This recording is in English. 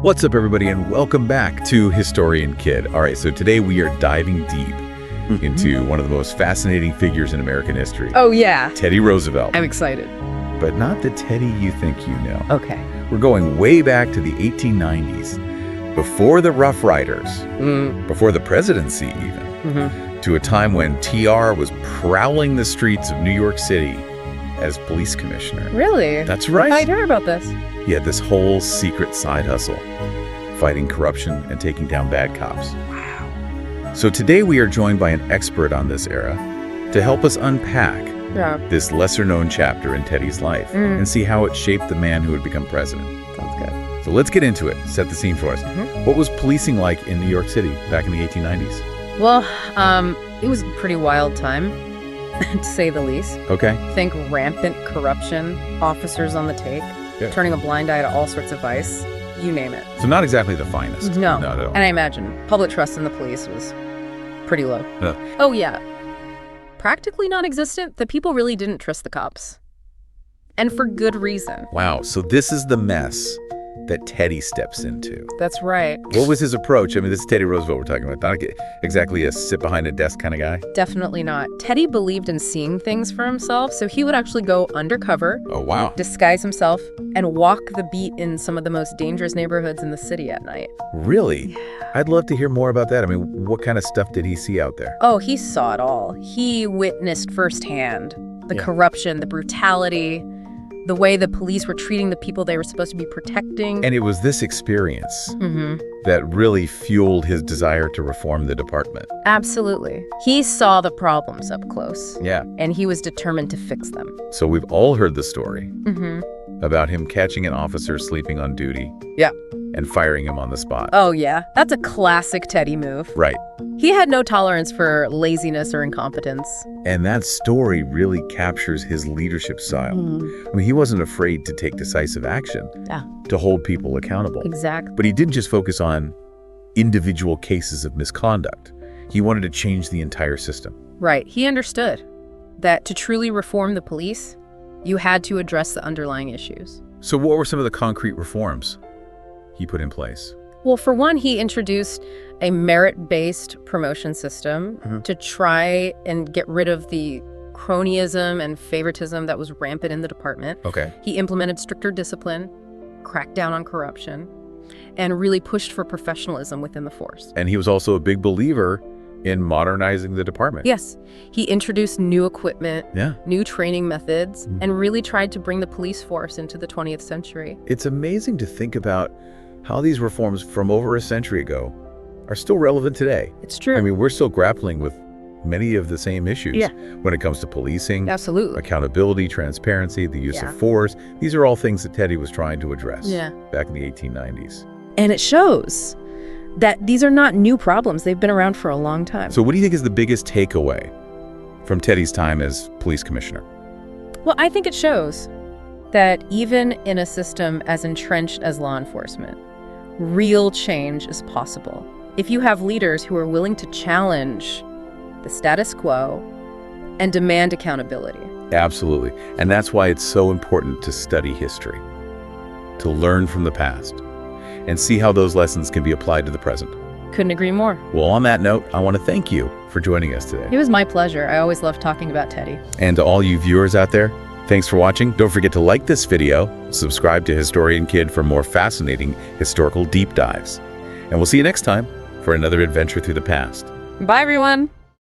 What's up, everybody, and welcome back to Historian Kid. All right, so today we are diving deep into one of the most fascinating figures in American history. Oh, yeah. Teddy Roosevelt. I'm excited. But not the Teddy you think you know. Okay. We're going way back to the 1890s, before the Rough Riders, before the presidency even, to a time when TR was prowling the streets of New York City as police commissioner. Really? That's right. I'd heard about this. He had this whole secret side hustle, fighting corruption and taking down bad cops. Wow. So today we are joined by an expert on this era to help us unpack this lesser-known chapter in Teddy's life and see how it shaped the man who would become president. Sounds good. So let's get into it. Set the scene for us. What was policing like in New York City back in the 1890s? Well, it was a pretty wild time, to say the least. Okay. Think rampant corruption, officers on the take, turning a blind eye to all sorts of vice, you name it. So not exactly the finest. No. Not at all. And I imagine public trust in the police was pretty low. Oh, yeah. Practically non-existent. The people really didn't trust the cops. And for good reason. Wow. So this is the mess that Teddy steps into. That's right. What was his approach? I mean, this is Teddy Roosevelt we're talking about. Not exactly a sit behind a desk kind of guy. Definitely not. Teddy believed in seeing things for himself, so he would actually go undercover. Oh, wow. Disguise himself and walk the beat in some of the most dangerous neighborhoods in the city at night. Really? I'd love to hear more about that. I mean, what kind of stuff did he see out there? Oh, he saw it all. He witnessed firsthand the corruption, the brutality, the way the police were treating the people they were supposed to be protecting. And it was this experience that really fueled his desire to reform the department. Absolutely. He saw the problems up close. Yeah. And he was determined to fix them. So we've all heard the story about him catching an officer sleeping on duty. Yeah. And firing him on the spot. Oh, yeah. That's a classic Teddy move. Right. He had no tolerance for laziness or incompetence. And that story really captures his leadership style. I mean, he wasn't afraid to take decisive action to hold people accountable. Exactly. But he didn't just focus on individual cases of misconduct. He wanted to change the entire system. Right. He understood that to truly reform the police, you had to address the underlying issues. So what were some of the concrete reforms he put in place? Well, for one, he introduced a merit-based promotion system to try and get rid of the cronyism and favoritism that was rampant in the department. Okay. He implemented stricter discipline, cracked down on corruption, and really pushed for professionalism within the force. And he was also a big believer in modernizing the department. Yes. He introduced new equipment, new training methods, and really tried to bring the police force into the 20th century. It's amazing to think about how these reforms from over a century ago are still relevant today. It's true. I mean, we're still grappling with many of the same issues when it comes to policing, accountability, transparency, the use of force. These are all things that Teddy was trying to address back in the 1890s. And it shows that these are not new problems. They've been around for a long time. So what do you think is the biggest takeaway from Teddy's time as police commissioner? Well, I think it shows that even in a system as entrenched as law enforcement, real change is possible. If you have leaders who are willing to challenge the status quo and demand accountability. Absolutely. And that's why it's so important to study history, to learn from the past, and see how those lessons can be applied to the present. Couldn't agree more. Well, on that note, I want to thank you for joining us today. It was my pleasure. I always love talking about Teddy. And to all you viewers out there, thanks for watching. Don't forget to like this video, subscribe to Historian Kid for more fascinating historical deep dives. And we'll see you next time for another adventure through the past. Bye, everyone.